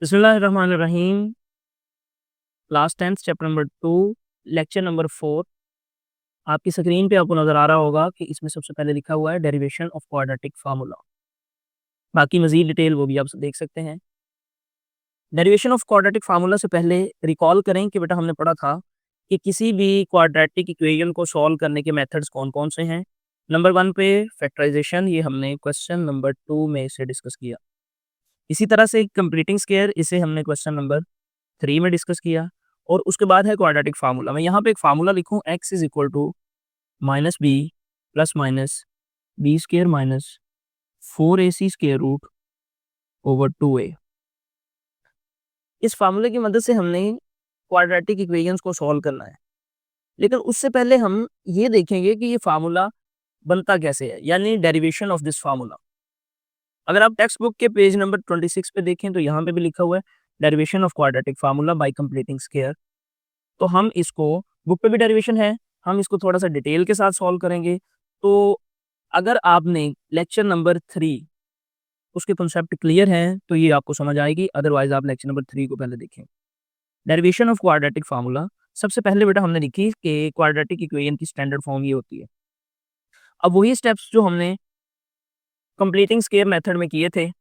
बिस्मिल्लाहिर्रहमानिर्रहीम। Class 10 chapter number 2 lecture number 4। आपकी screen पे आपको नज़र आ रहा होगा कि इसमें सबसे पहले लिखा हुआ है डेरिवेशन ऑफ क्वाड्रेटिक फार्मूला। बाकी मज़ीद डिटेल वो भी आप देख सकते हैं। डेरिवेशन ऑफ क्वाड्रेटिक फार्मूला से पहले रिकॉल करें कि बेटा हमने पढ़ा था कि किसी भी क्वाड्रेटिक इक्वेशन को सॉल्व करने के मेथड्स कौन-कौन से हैं। नंबर 1 पे फैक्टराइजेशन, ये हमने क्वेश्चन नंबर 2 में इसे डिस्कस किया। इसी तरह से कंप्लीटिंग स्क्वायर, इसे हमने क्वेश्चन नंबर 3 में डिस्कस किया। और उसके बाद है क्वाड्रेटिक फार्मूला। मैं यहाँ पे एक फार्मूला लिखूँ, x is equal to minus b plus minus b square minus 4ac square root over 2a। इस फार्मूले की मदद से हमने क्वाड्रेटिक इक्वेशंस को सॉल्व करना है। लेकिन उससे पहले हम ये देखेंगे कि ये फार्मूला बनता कैसे है, यानी डेरिवेशन ऑफ दिस फार्मूला। अगर आप टेक्स्ट बुक के पेज नंबर 26 पे देखें तो यहाँ पे भी लिखा हुआ है derivation of quadratic formula by completing square. तो हम इसको, बुक पे भी डेरिवेशन है, हम इसको थोड़ा-सा डिटेल के साथ सॉल्व करेंगे। तो अगर आपने लेक्चर नंबर 3 उसके कॉन्सेप्ट क्लियर हैं, तो ये आपको समझ आएगी, अदरवाइज़ आप लेक्चर नंबर 3 को पहले देखें। डेरिवेशन ऑफ क्वाड्रेटिक फार्मूला, सबसे पहले बेटा हमने लिखी कि क्वाड्रेटिक इक्वेशन की स्टैंडर्ड फॉर्म ये होती है। अब वही स्टेप्स जो हमने कंप्लीटिंग स्क्वायर मेथड में किए थे,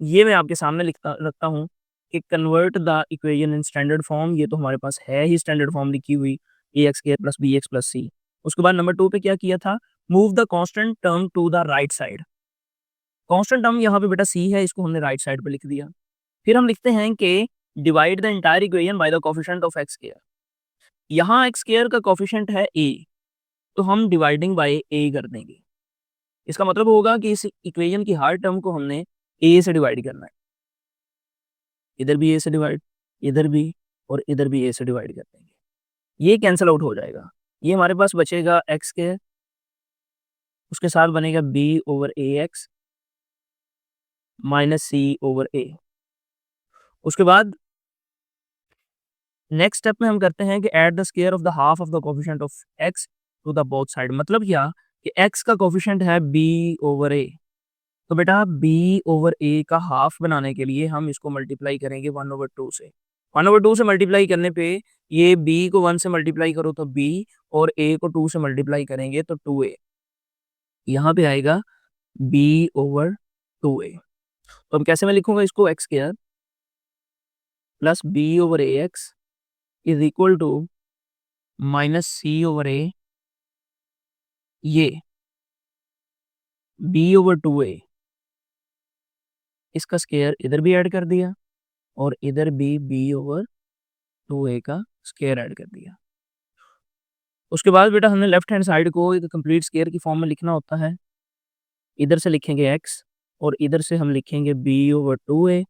ये मैं आपके सामने लिखता रखता हूँ कि convert the equation in standard form. ये तो हमारे पास है ही स्टैंडर्ड फॉर्म लिखी हुई, ax square plus bx plus c। उसके बाद नंबर 2 पे क्या किया था, move the constant term to the right side. Constant term यहाँ पे बेटा c है, इसको हमने राइट साइड पे लिख दिया। फिर हम लिखते हैं कि divide the entire equation by the coefficient of x square. यहाँ x स्क्वायर का कोएफिशिएंट है a, तो हम डिवाइडिंग बाय a कर देंगे। इसका मतलब होगा कि इस इक्वेशन की हर टर्म को हमने a से डिवाइड करना है। इधर भी a से डिवाइड, इधर भी, और इधर भी a से डिवाइड कर देंगे। ये कैंसल आउट हो जाएगा। ये हमारे पास बचेगा x स्क्वायर, उसके साथ बनेगा b over ax minus c over a। उसके बाद नेक्स्ट स्टेप में हम करते हैं कि add the square of the half of the coefficient of x to the both side. मतलब क्या कि x का कोएफिशिएंट है b ओवर a, तो बेटा b ओवर a का हाफ बनाने के लिए हम इसको मल्टीप्लाई करेंगे 1/2 से। 1/2 से मल्टीप्लाई करने पे ये b को 1 से मल्टीप्लाई करो तो b, और a को 2 से मल्टीप्लाई करेंगे तो 2a। यहाँ पे आएगा b ओवर 2a। तो हम कैसे मैं लिखूंगा इसको, x square plus b over ax is equal to minus c over a, ये b ओवर 2a, इसका स्क्वायर इधर भी ऐड कर दिया और इधर भी b ओवर 2a का स्क्वायर ऐड कर दिया। उसके बाद बेटा हमने लेफ्ट हैंड साइड को एक कंप्लीट स्क्वायर की फॉर्म में लिखना होता है। इधर से लिखेंगे x और इधर से हम लिखेंगे b ओवर 2a।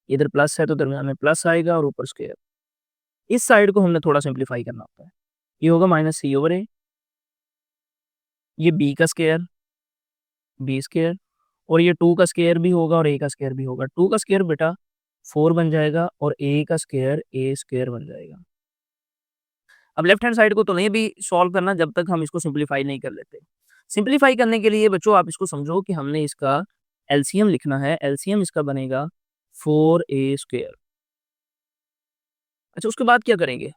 इधर प्लस है तो दरम्यान में प्लस आएगा और ऊपर स्क्वायर। इस साइड को हमने थोड़ा सिंप्लीफाई करना होता है। ये होगा माइनस c ओवर a, ये b का स्क्वायर, b स्क्वायर, और ये 2 का स्क्वायर भी होगा और a का स्क्वायर भी होगा। 2 का स्क्वायर बेटा 4 बन जाएगा और a का स्क्वायर a स्क्वायर बन जाएगा। अब लेफ्ट हैंड साइड को तो नहीं भी सॉल्व करना जब तक हम इसको सिंप्लीफाई नहीं कर लेते। सिंप्लीफाई करने के लिए बच्चों आप इसको समझो कि हमने इसका एलसीएम लिखना है। एलसीएम इसका बनेगा 4a स्क्वायर। अच्छा, उसके बाद क्या करेंगे?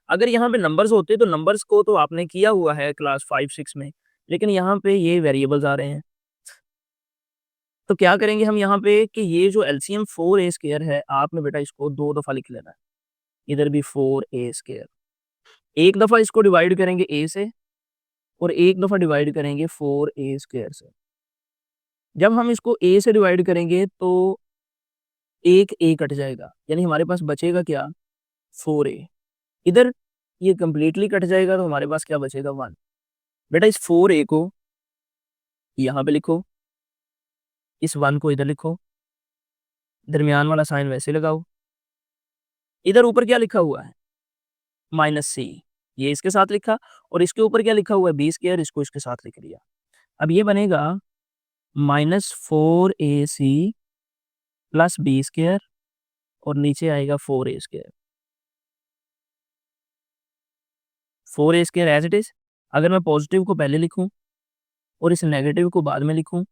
अगर यहाँ पे नंबर्स होते तो नंबर्स को तो आपने किया हुआ है क्लास 5-6 में, लेकिन यहाँ पे ये वेरिएबल्स आ रहे हैं। तो क्या करेंगे हम यहाँ पे कि ये जो एलसीएम 4a स्क्वायर है, आपने बेटा इसको 2 दफ़ा लिख लेना है। इधर भी 4a स्क्वायर। एक दफ़ा इसको डिवाइड करेंगे a से और एक दफ़ा डिवाइड करेंगे 4a स्क्वायर से। जब हम इसको a से डिवाइड करेंगे तो एक a कट जाएगा, यानी हमारे पास बचेगा क्या, 4a। इधर ये कंप्लीटली कट जाएगा तो हमारे पास क्या बचेगा, 1। बेटा इस 4a को यहाँ पे लिखो, इस 1 को इधर लिखो, दरमियान वाला साइन वैसे लगाओ। इधर ऊपर क्या लिखा हुआ है, माइनस c, ये इसके साथ लिखा, और इसके ऊपर क्या लिखा हुआ है, b स्क्वायर, इसको इसके साथ लिख लिया। अब ये बनेगा minus 4ac plus b square और नीचे आएगा 4a square. 4a square as it is. अगर मैं पॉजिटिव को पहले लिखूं और इस नेगेटिव को बाद में लिखूं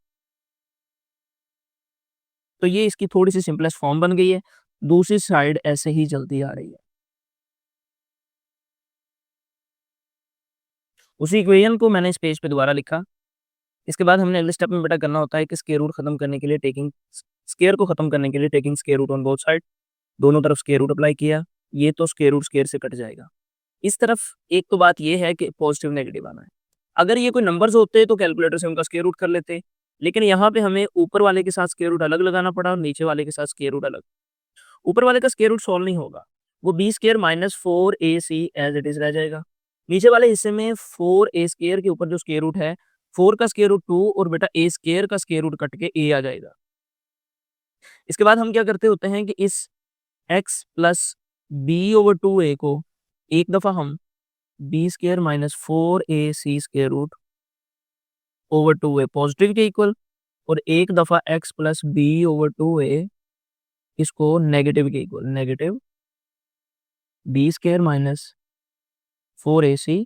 तो ये इसकी थोड़ी सी सिंपलेस्ट फॉर्म बन गई है, दूसरी साइड ऐसे ही चलती आ रही है। उसी इक्वेशन को मैंने इस पेज पे दोबारा लिखा। इसके बाद हमने अगले स्टेप में बेटा करना होता है कि स्क्वायर रूट खत्म करने के लिए स्क्वायर को खत्म करने के लिए taking square root on both side, दोनों तरफ स्क्वायर रूट अप्लाई किया, ये तो स्क्वायर रूट स्क्वायर से कट जाएगा। इस तरफ एक तो बात ये है कि पॉजिटिव नेगेटिव आना है। अगर ये कोई नंबर्स होते तो कैलकुलेटर से उनका स्क्वायर रूट कर लेते, लेकिन यहाँ पे हमें ऊपर वाले के साथ स्क्वायर रूट अलग लगाना पड़ा और नीचे वाले के साथ स्क्वायर रूट अलग। ऊपर वाले का स्क्वायर रूट सॉल्व नहीं होगा, वो b square minus 4ac as it is रह जाएगा। नीचे वाले हिस्से में 4a स्क्वायर के ऊपर जो स्क्वायर रूट है 4 का स्क्वायर रूट 2 और बेटा a स्क्वायर का स्क्वायर रूट कट के a आ जाएगा। इसके बाद हम क्या करते होते हैं कि इस x plus B over 2a को एक दफा हम b square minus 4ac square root over 2a positive के इक्वल, और एक दफा x plus B over 2a इसको नेगेटिव के equal, negative b square minus 4ac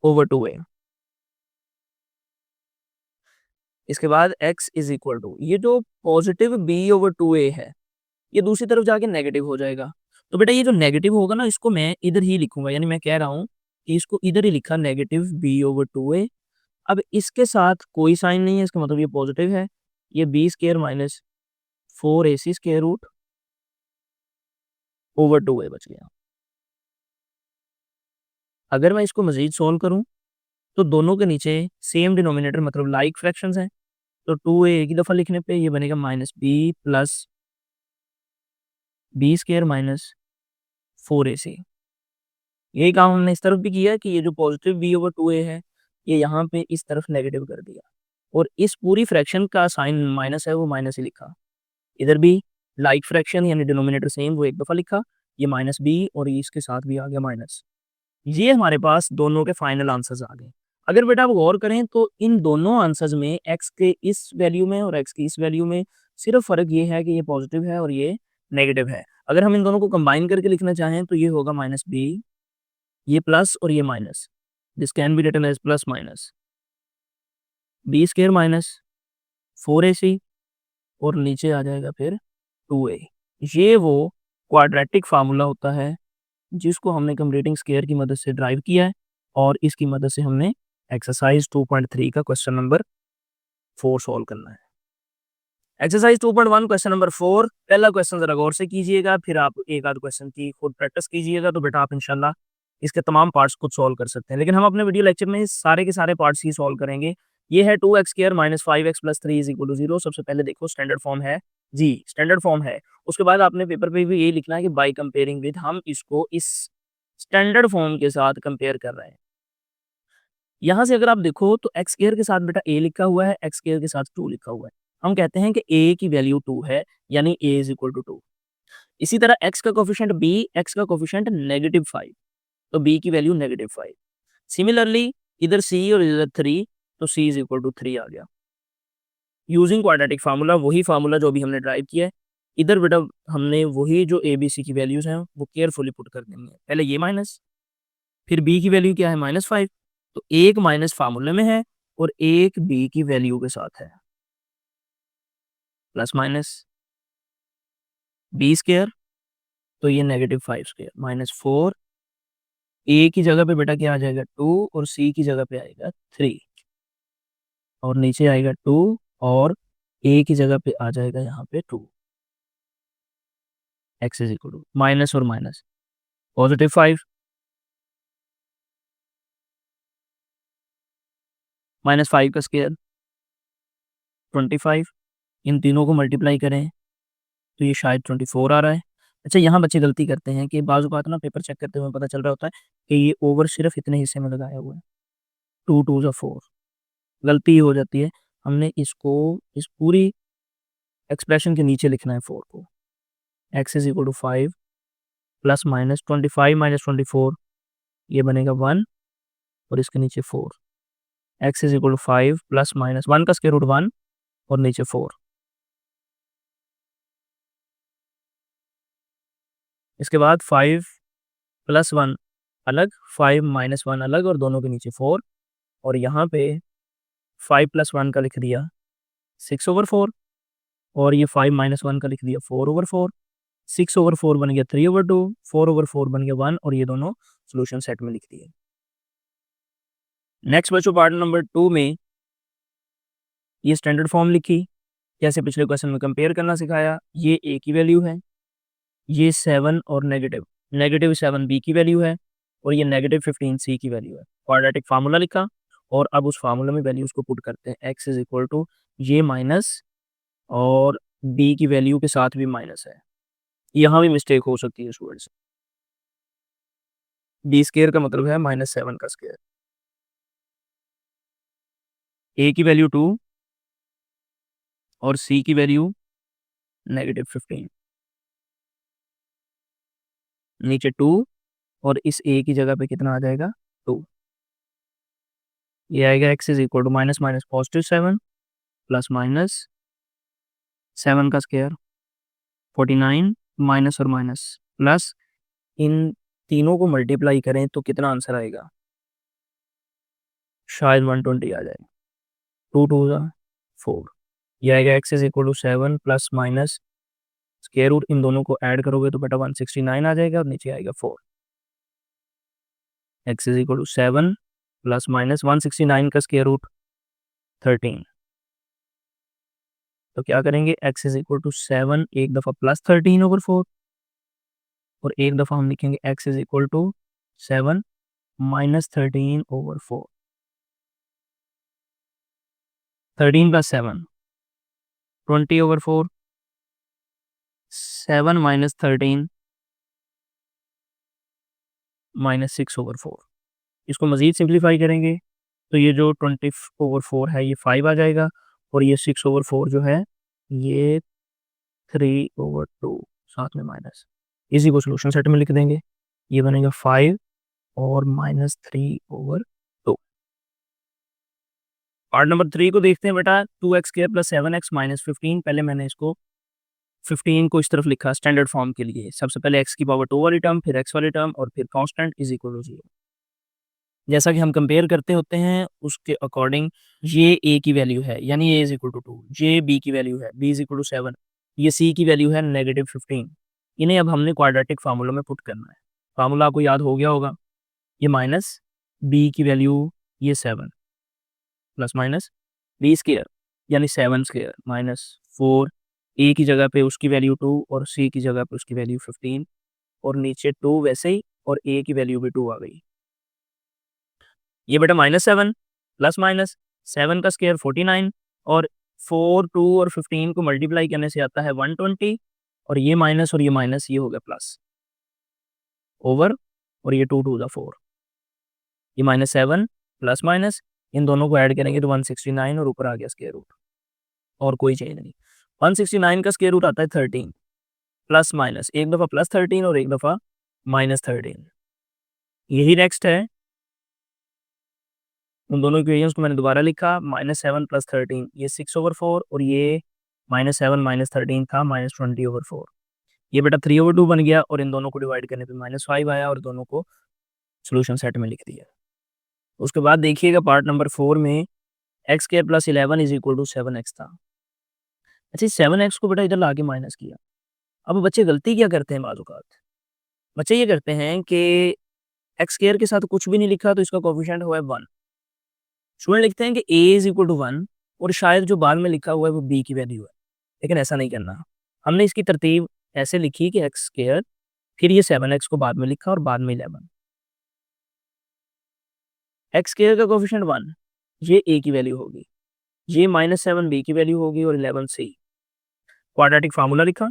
over 2a। इसके बाद x इज इक्वल टू ये जो पॉजिटिव b ओवर 2a है ये दूसरी तरफ जाके नेगेटिव हो जाएगा। तो बेटा ये जो नेगेटिव होगा ना इसको मैं इधर ही लिखूंगा, यानी मैं कह रहा हूँ कि इसको इधर ही लिखा नेगेटिव b ओवर 2a। अब इसके साथ कोई साइन नहीं है, इसका मतलब ये पॉजिटिव है, ये b square minus 4ac square root over 2a बच गया। अगर मैं इसको मजीद सोल्व करूं तो दोनों के नीचे सेम डिनोमिनेटर मतलब लाइक फ्रैक्शंस हैं, तो 2a एक ही दफ़ा लिखने पे ये बनेगा minus b plus b square minus 4ac। यही काम हमने इस तरफ भी किया कि ये जो पॉजिटिव b ओवर 2a है ये यहाँ पे इस तरफ नेगेटिव कर दिया, और इस पूरी फ्रैक्शन का साइन माइनस है वो माइनस ही लिखा। इधर भी लाइक फ्रैक्शन यानी डिनोमिनेटर सेम वो एक दफ़ा लिखा, ये माइनस बी और इसके साथ भी आ गया माइनस। ये हमारे पास दोनों के फाइनल आंसर्स आ गए। अगर बेटा आप गौर करें तो इन दोनों आंसर्स में x के इस वैल्यू में और x की इस वैल्यू में सिर्फ फ़र्क ये है कि ये पॉजिटिव है और ये नेगेटिव है। अगर हम इन दोनों को कंबाइन करके लिखना चाहें तो ये होगा माइनस बी, ये प्लस और ये minus, this can be written as plus minus b square minus 4ac और नीचे आ जाएगा फिर 2a। ये वो क्वाड्रेटिक फार्मूला होता है जिसको हमने कंप्लीटिंग स्क्वायर की मदद से ड्राइव किया है, और इसकी मदद से हमने एक्सरसाइज 2.3 का क्वेश्चन नंबर 4 सॉल्व करना है। एक्सरसाइज 2.1 क्वेश्चन नंबर 4, पहला क्वेश्चन जरा गौर से कीजिएगा, फिर आप एक आध क्वेश्चन की खुद प्रैक्टिस कीजिएगा, तो बेटा आप इंशाल्लाह इसके तमाम पार्ट्स खुद सॉल्व कर सकते हैं। लेकिन हम अपने वीडियो लेक्चर में सारे के सारे पार्ट्स ही सॉल्व करेंगे। ये है 2x square minus 5x plus 3 is equal to 0। सबसे पहले देखो स्टैंडर्ड फॉर्म है जी, स्टैंडर्ड फॉर्म है। उसके बाद आपने पेपर पे भी यही लिखना है कि बाई कंपेयरिंग विद, हम इसको इस स्टैंडर्ड फॉर्म के साथ कंपेयर कर रहे हैं। यहाँ से अगर आप देखो तो एक्स स्क्वायर के साथ बेटा a लिखा हुआ है, एक्स स्क्वायर के साथ 2 लिखा हुआ है। हम कहते हैं कि a की वैल्यू 2 है, यानी a इज इक्वल टू 2। इसी तरह x का कोफिशिएंट b, x का कोफिशिएंट नेगेटिव 5, तो b की वैल्यू नेगेटिव 5। सिमिलरली इधर c और इधर 3, तो c इज इक्वल टू 3 आ गया। यूजिंग क्वाड्रेटिक फार्मूला, वही फार्मूला जो अभी हमने ड्राइव किया है, इधर बेटा हमने वही जो a b c की वैल्यूज हैं वो केयरफुली पुट कर देनी है। पहले ये माइनस, फिर b की वैल्यू क्या है -5, तो एक माइनस फार्मूले में है और एक b की वैल्यू के साथ है, प्लस माइनस बी स्क्वायर, तो ये नेगेटिव 5 स्क्वायर माइनस 4, a की जगह पे बेटा क्या आ जाएगा 2 और c की जगह पे आएगा 3, और नीचे आएगा 2 और a की जगह पे आ जाएगा यहाँ पे 2। x is equal to minus और माइनस पॉजिटिव 5 माइनस 5 का स्क्वायर 25, इन तीनों को मल्टीप्लाई करें तो ये शायद 24 आ रहा है। अच्छा, यहाँ बच्चे गलती करते हैं कि बाज़ औक़ात ना पेपर चेक करते हुए पता चल रहा होता है कि ये ओवर सिर्फ इतने हिस्से में लगाया हुआ है, 2 2 ज़ा 4, गलती हो जाती है। हमने इसको इस पूरी एक्सप्रेशन के नीचे लिखना है 4 को। x is equal to 5 plus minus 25 minus 24, ये बनेगा 1 और इसके नीचे 4। x is equal to 5 plus minus 1 का स्क्वायर रूट 1 और नीचे 4। इसके बाद 5 प्लस 1 अलग, 5 माइनस 1 अलग, और दोनों के नीचे 4, और यहाँ पे 5 प्लस 1 का लिख दिया 6/4। और ये 5 माइनस 1 का लिख दिया 4/4, 6/4 बन गया 3/2, 4/4 बन गया 1 और ये दोनों सोल्यूशन सेट में लिख दिए। नेक्स्ट बच्चों पार्ट नंबर 2 में ये स्टैंडर्ड फॉर्म लिखी, जैसे पिछले क्वेश्चन में कंपेयर करना सिखाया। ये ए की वैल्यू है, ये 7 और नेगेटिव 7 बी की वैल्यू है और ये -15 सी की वैल्यू है। क्वाड्रेटिक फार्मूला लिखा और अब उस फार्मूला में वैल्यूज को पुट करते हैं। x इज इक्वल टू ये माइनस और बी की वैल्यू के साथ भी माइनस है, यहाँ भी मिस्टेक हो सकती है स्टूडेंट्स। बी स्केयर का मतलब है -7 का स्केयर, ए की वैल्यू 2 और सी की वैल्यू -15, नीचे 2 और इस ए की जगह पे कितना आ जाएगा 2। ये आएगा x is equal to minus minus +7 plus minus 7 का स्केयर 49 माइनस और माइनस प्लस, इन तीनों को मल्टीप्लाई करें तो कितना आंसर आएगा, शायद 120 आ जाए। 2 2 4, ये आएगा x is equal to 7 plus minus square root, इन दोनों को ऐड करोगे तो बेटा 169 आ जाएगा और नीचे आएगा 4। x is equal to 7 plus minus 169 का स्क्वायर रूट 13, तो क्या करेंगे x इज इक्वल टू 7 एक दफ़ा प्लस 13/4 और एक दफ़ा हम लिखेंगे x is equal to 7 minus 13/4। 13 plus 7 20/4, 7 minus 13 minus 6/4। इसको मज़ीद सिंप्लीफाई करेंगे तो ये जो 20/4 है ये 5 आ जाएगा और ये 6/4 जो है ये 3/2 साथ में माइनस, इसी को सोल्यूशन सेट में लिख देंगे। ये बनेगा 5 और -3/2। पार्ट नंबर 3 को देखते हैं बेटा। 2x² प्लस 7x माइनस 15, पहले मैंने इसको 15 को इस तरफ लिखा स्टैंडर्ड फॉर्म के लिए। सबसे पहले x की पावर 2 वाली टर्म, फिर x वाली टर्म और फिर कांस्टेंट इज इक्वल टू 0। जैसा कि हम कंपेयर करते होते हैं उसके अकॉर्डिंग ये a की वैल्यू है यानी a इज इक्वल टू 2, ये b की वैल्यू है b इज इक्वल टू 7, ये c की वैल्यू है -15। इन्हें अब हमने क्वाड्रेटिक फार्मूला में पुट करना है। फार्मूला आपको याद हो गया होगा, ये माइनस b की वैल्यू ये 7 प्लस माइनस बी स्केयर यानी 7 स्केयर माइनस 4, ए की जगह पे उसकी वैल्यू 2 और सी की जगह पे उसकी वैल्यू 15 और नीचे 2 वैसे ही और ए की वैल्यू भी 2 आ गई। ये बेटा -7 प्लस माइनस 7 का स्केयर 49 और 4, 2 और 15 को मल्टीप्लाई करने से आता है 120 और ये माइनस ये हो गया प्लस ओवर और ये 2 2 4, ये -7 प्लस माइनस इन दोनों को ऐड करेंगे तो 169 और ऊपर आ गया स्क्वायर रूट और कोई चेंज नहीं। 169 का स्क्वायर रूट आता है 13 प्लस माइनस, एक दफ़ा प्लस 13 और एक दफ़ा -13। यही नेक्स्ट है, उन दोनों इक्वेशंस को मैंने दोबारा लिखा। -7 प्लस 13 ये 6/4 और ये -7 -13 था -20/4। ये बेटा 3/2 बन गया और इन दोनों को डिवाइड करने पे -5 आया और दोनों को सोल्यूशन सेट में लिख दिया। उसके बाद देखिएगा पार्ट नंबर 4 में x² plus 11 is equal to 7x था। अच्छा 7x को बेटा इधर ला के माइनस किया। अब बच्चे गलती क्या करते हैं बाज़ औक़ात, बच्चे ये करते हैं कि x² के साथ कुछ भी नहीं लिखा तो इसका कोएफ़िशिएंट हुआ है 1। स्टूडेंट लिखते हैं कि a इज इक्वल टू 1 और शायद जो बाद में लिखा हुआ है वो b की वैल्यू है, लेकिन ऐसा नहीं करना। हमने इसकी तरतीब ऐसे लिखी कि x² फिर ये 7x को बाद में लिखा और बाद में 11। x² का कोएफ़िशिएंट 1, ये a की वैल्यू होगी, ये -7 b की वैल्यू होगी और 11 c। क्वाड्रेटिक फार्मूला लिखा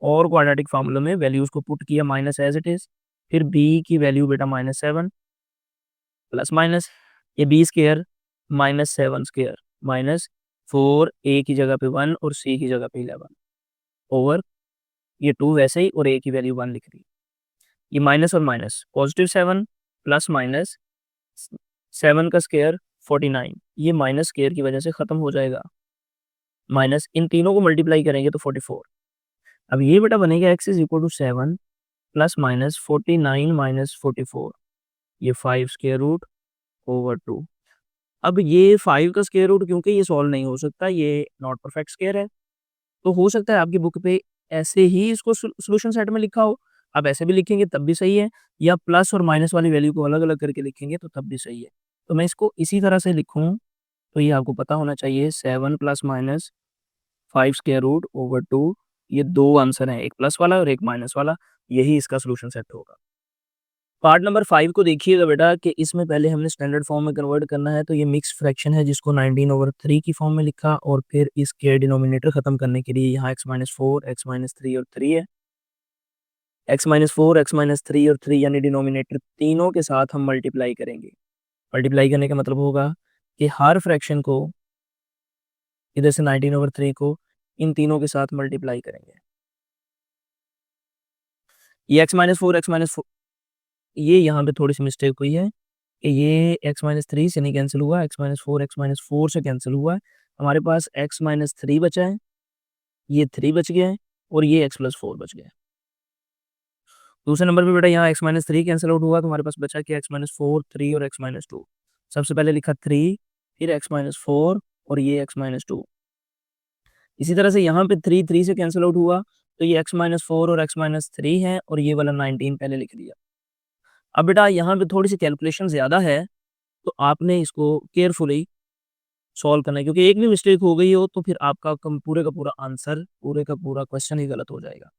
और क्वाड्रेटिक फार्मूला में वैल्यूज को पुट किया माइनस एज इट इज, फिर b की वैल्यू बेटा -7 प्लस माइनस ये b square -7 square minus 4 a की जगह पे 1 और c की जगह पे 11 ओवर ये 2 वैसे ही और a की वैल्यू 1 लिख दी। ये माइनस और माइनस +7 प्लस माइनस 7 का स्क्वायर 49, ये माइनस स्क्वायर की वजह से खत्म हो जाएगा, माइनस इन तीनों को मल्टीप्लाई करेंगे तो 44। अब ये बेटा बनेगा x is equal to 7 plus minus 49 minus 44, ये 5 स्क्वायर रूट ओवर 2। अब ये 5 का स्क्वायर रूट क्योंकि ये सॉल्व नहीं हो सकता, ये नॉट परफेक्ट स्क्वायर है, तो हो सकता है आपकी बुक पे ऐसे ही इसको सॉल्यूशन सेट में लिखा हो, आप ऐसे भी लिखेंगे तब भी सही है, या प्लस और माइनस वाली वैल्यू को अलग-अलग करके लिखेंगे तो तब भी सही है। तो मैं इसको इसी तरह से लिखूँ, तो ये आपको पता होना चाहिए 7 plus minus 5 square root over 2, ये 2 आंसर हैं, एक प्लस वाला और एक माइनस वाला, यही इसका सॉल्यूशन सेट होगा। पार्ट नंबर 5 को देखिएगा बेटा कि इसमें पहले हमने स्टैंडर्ड फॉर्म में कन्वर्ट करना है, तो ये मिक्स फ्रैक्शन है जिसको 19/3 की फॉर्म में लिखा और फिर इसके डिनोमिनेटर खत्म करने के लिए यहाँ x-4, x-3 और 3 है। x-4, x-3 और 3 यानी डिनोमिनेटर तीनों के साथ हम मल्टीप्लाई करेंगे। मल्टीप्लाई करने का मतलब होगा कि हर फ्रैक्शन को इधर से 19/3 को इन तीनों के साथ मल्टीप्लाई करेंगे। ये x-4, x-4 ये यहाँ पे थोड़ी-सी मिस्टेक हुई है कि ये x-3 से नहीं कैंसल हुआ, x-4 से कैंसल हुआ है। हमारे पास x-3 बचा है, ये 3 बच गया है और ये x+4 बच गया है। दूसरे नंबर पे बेटा यहाँ x-3 कैंसल आउट हुआ तो हमारे पास बचा क्या x-4, 3 और x-2। सबसे पहले लिखा 3 फिर x-4 और ये x-2। इसी तरह से यहाँ पे 3 से कैंसल आउट हुआ तो ये x-4 और x-3 है और ये वाला 19 पहले लिख दिया। अब बेटा यहाँ पे थोड़ी-सी कैलकुलेशन ज़्यादा है, तो आपने इसको केयरफुली सॉल्व करना है क्योंकि एक भी मिस्टेक हो गई हो तो फिर आपका पूरे का पूरा आंसर, पूरे का पूरा क्वेश्चन ही गलत हो जाएगा।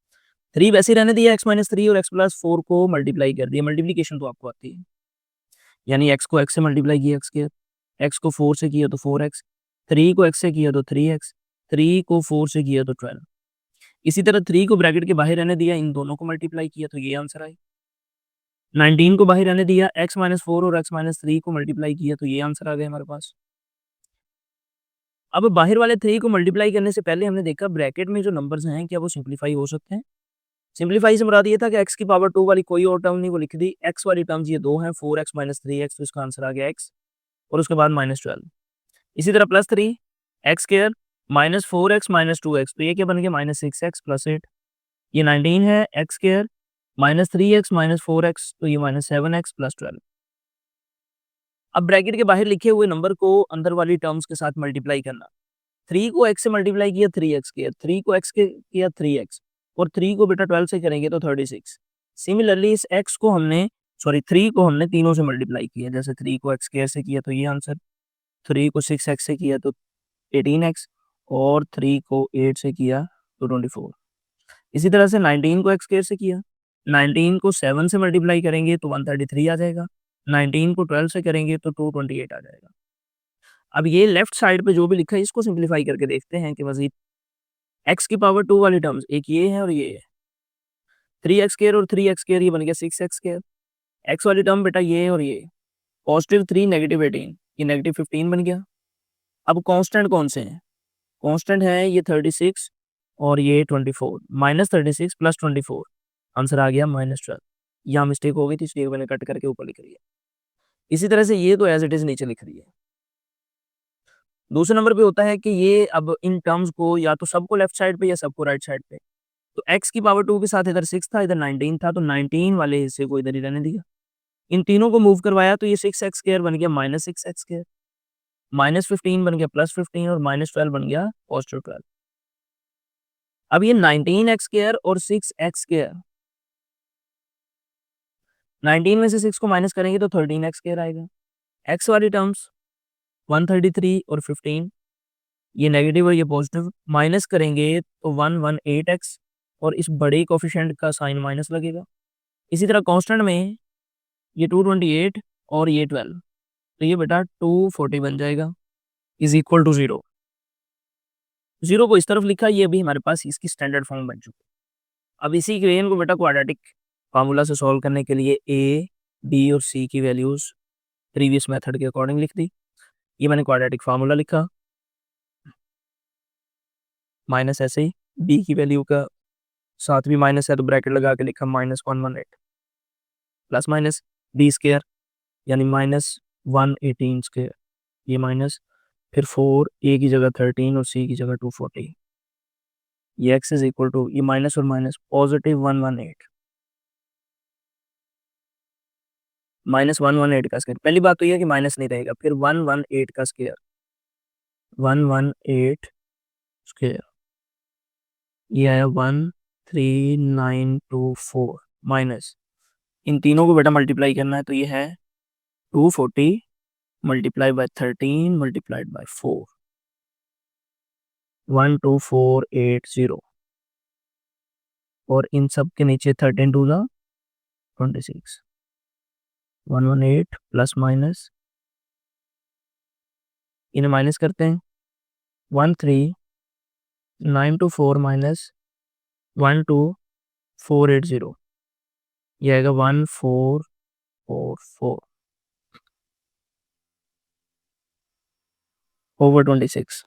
3 वैसे ही रहने दिया x-3 और x+4 को मल्टीप्लाई कर दिया, मल्टीप्लिकेशन तो आपको आती है। यानी x को x से मल्टीप्लाई किया x को 4 से किया तो 4x, 3 को x से किया तो 3x, 3 को 4 से किया तो 12। इसी तरह 3 को ब्रैकेट के बाहर रहने दिया, इन दोनों को मल्टीप्लाई किया तो ये आंसर आया। 19 को बाहर रहने दिया, x-4 और x-3 को मल्टीप्लाई किया तो ये आंसर आ गया हमारे पास। अब बाहर वाले 3 को मल्टीप्लाई करने से पहले हमने देखा ब्रैकेट में जो नंबर्स हैं क्या वो सिंप्लीफाई हो सकते हैं? सिंप्लीफाई से मुराद ये था कि x की पावर 2 वाली कोई और टर्म नहीं वो लिख दी, x वाली टर्म्स ये 2 हैं 4x - 3x तो इसका आंसर आ गया x और उसके बाद -12। इसी तरह +3 x स्क्वायर -4x - 2x तो ये क्या बन गया -6x + 8। ये 19 है x स्क्वायर -3x - 4x तो ये -7x + 12। अब ब्रैकेट के बाहर लिखे हुए नंबर को अंदर वाली टर्म्स के साथ मल्टीप्लाई करना। 3 को x से मल्टीप्लाई किया 3x किया, 3 को x के किया 3x और 3 को बेटा 12 से करेंगे तो 36। सिमिलरली इस x को हमने 3 को हमने तीनों से मल्टीप्लाई किया, जैसे 3 को x स्क्वायर से किया तो ये आंसर, 3 को 6x से किया तो 18x और 3 को 8 से किया तो 24। इसी तरह से 19 को x स्क्वायर से किया, 19 को 7 से मल्टीप्लाई करेंगे तो 133 आ जाएगा, 19 को 12 से करेंगे तो 228 आ जाएगा। अब ये लेफ्ट साइड पे जो भी लिखा है इसको सिंप्लीफाई करके देखते हैं कि मज़ीद x की पावर 2 वाली टर्म्स एक ये है और ये है। 3x स्क्वायर और 3x स्क्वायर ये बन गया 6x स्क्वायर। x वाली टर्म बेटा ये है और ये। +3 -18 ये -15 बन गया। अब कांस्टेंट कौन से हैं? कांस्टेंट है ये 36 और ये 24 -36 + 24 आंसर आ गया -12। यहाँ मिस्टेक हो गई थी इसलिए मैंने कट करके ऊपर लिख दिया। इसी तरह से ये तो एज़ इट इज़ नीचे लिख दी है। दूसरे नंबर पे होता है कि ये अब इन टर्म्स को या तो सबको लेफ्ट साइड पे या सबको राइट साइड पे। तो x की पावर 2 के साथ इधर 6 था, इधर 19 था, तो 19 वाले हिस्से को इधर ही रहने दिया। इन तीनों को मूव करवाया तो ये 6x स्क्वायर बन गया -6x स्क्वायर, -15 बन गया +15 और -12 बन गया +12। अब ये 19x स्क्वायर और 6x स्क्वायर 19 में से 6 को माइनस करेंगे तो 13x स्क्वायर आएगा। x वाली टर्म्स 133 और 15 ये नेगेटिव और ये पॉजिटिव माइनस करेंगे तो 118x और इस बड़े कोएफ़िशिएंट का साइन माइनस लगेगा। इसी तरह कांस्टेंट में ये 228 और ये 12 तो ये बेटा 240 बन जाएगा इज़ इक्वल टू 0। 0 को इस तरफ लिखा, ये अभी हमारे पास इसकी स्टैंडर्ड फॉर्म बन चुकी है। अब इसी इक्वेशन को बेटा क्वाड्रेटिक फार्मूला से सॉल्व करने के लिए a, b और c की वैल्यूज़ प्रीवियस मेथड के अकॉर्डिंग लिख दी। ये मैंने क्वाड्रेटिक फार्मूला लिखा, माइनस ऐसे ही b की वैल्यू का साथ भी माइनस है तो ब्रैकेट लगा के लिखा -118 प्लस माइनस b स्क्वायर यानी -118 स्क्वायर ये माइनस फिर 4 a की जगह 13 और c की जगह 240 ये x इज इक्वल टू ये माइनस और माइनस पॉजिटिव 118 -118 का स्क्वायर। पहली बात तो ये है कि माइनस नहीं रहेगा, फिर 118 का स्क्वायर 118 स्क्वायर ये आया 13924 माइनस, इन तीनों को बेटा मल्टीप्लाई करना है, तो ये है 240 मल्टीप्लाई बाय 13 मल्टीप्लाइड बाय 4, 12480, और इन सब के नीचे 13 टू ज़ा 26, 118 प्लस माइनस, इन्हें माइनस करते हैं, 13924 माइनस 12480, ये आएगा 1444 ओवर 26।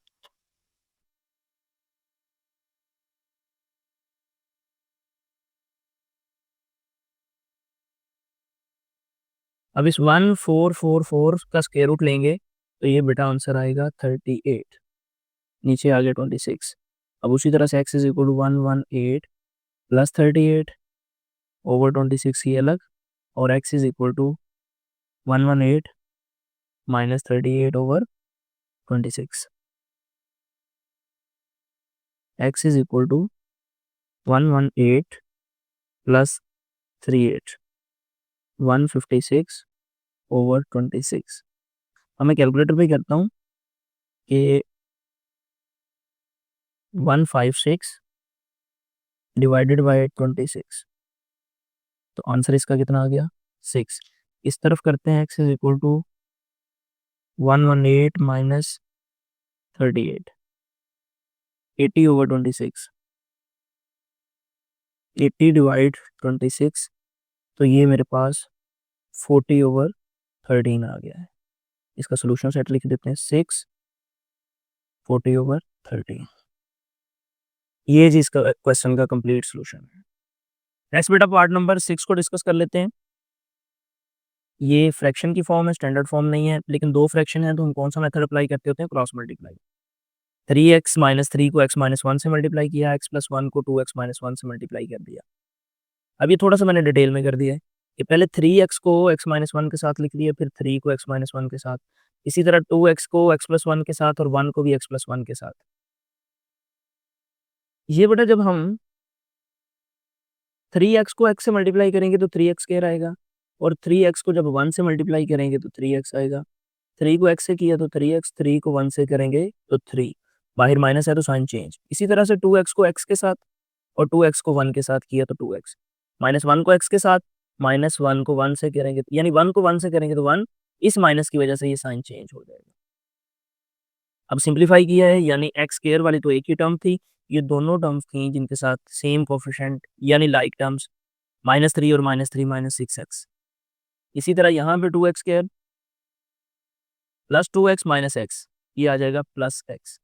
अब इस 1444 का स्क्वायर रूट लेंगे तो ये बेटा आंसर आएगा 38, नीचे आ गया 26। अब उसी तरह से x is equal to 118 plus 38 over 26 ये अलग, और x is equal to 118 minus 38 over 26, x is equal to 118 plus 38 156 over 26। अब मैं कैलकुलेटर पे करता हूँ कि 156 डिवाइडेड बाय 26, तो आंसर इसका कितना आ गया 6। इस तरफ करते हैं x is equal to 118 minus 38, 80 over 26, 80 divide 26, तो ये मेरे पास 40 ओवर 13 आ गया है। इसका सोल्यूशन सेट लिख देते हैं 6 40 ओवर 13। ये जी इसका क्वेश्चन का कंप्लीट सोल्यूशन है। नेक्स्ट बेटा पार्ट नंबर 6 को डिस्कस कर लेते हैं। ये फ्रैक्शन की फॉर्म है, स्टैंडर्ड फॉर्म नहीं है, लेकिन दो फ्रैक्शन है तो हम कौन सा मेथड अप्लाई करते होते हैं, क्रॉस मल्टीप्लाई। 3x माइनस 3 को x माइनस 1 से मल्टीप्लाई किया, x प्लस 1 को 2x माइनस 1 से मल्टीप्लाई कर दिया। अब ये थोड़ा सा मैंने डिटेल में कर दिया है कि पहले 3x को x माइनस 1 के साथ लिख लिया, फिर 3 को x माइनस 1 के साथ, इसी तरह 2x को x प्लस 1 के साथ और 1 को भी x प्लस 1 के साथ। ये बेटा जब हम 3x को x से मल्टीप्लाई करेंगे तो 3x स्क्वायर आएगा, और 3x को जब 1 से मल्टीप्लाई करेंगे तो 3x आएगा। 3 को x से किया तो 3x, 3 को 1 से करेंगे तो 3, बाहर माइनस है तो साइन चेंज। इसी तरह से 2x को x के साथ और 2x को 1 के साथ किया तो 2x, माइनस 1 को x के साथ, माइनस 1 को 1 से करेंगे, यानी 1 को 1 से करेंगे तो 1, इस माइनस की वजह से ये साइन चेंज हो जाएगा। अब सिंप्लीफाई किया है, यानी एक्स स्क्वायर वाली तो एक ही टर्म थी, ये दोनों टर्म्स थी जिनके साथ सेम कोफिशिएंट यानी लाइक टर्म्स, -3 और -3 माइनस 6x। इसी तरह यहाँ पे 2x square plus 2x minus x, ये आ जाएगा प्लस x।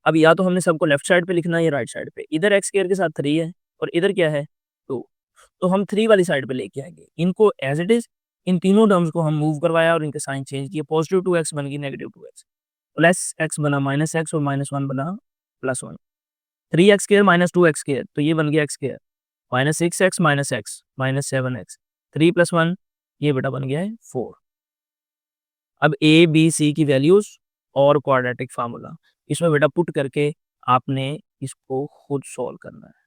अब या तो हमने सबको लेफ्ट साइड पे लिखना है या राइट साइड पे। इधर x स्क्वायर के साथ 3 है और इधर क्या है 2, तो हम 3 वाली साइड पे लेके आएंगे। इनको एज इट इज, इन तीनों टर्म्स को हम मूव करवाया और इनके साइन चेंज किए। पॉजिटिव 2x बन गई नेगेटिव 2x, प्लस x बना माइनस x और -1 बना +1। 3x square minus 2x square, तो ये बन गया x square, minus 6x minus x minus 7x, 3 + 1, ये बेटा बन गया है 4। अब ए बी सी की वैल्यूज और क्वाड्रेटिक फार्मूला इसमें बेटा पुट करके आपने इसको खुद सॉल्व करना है।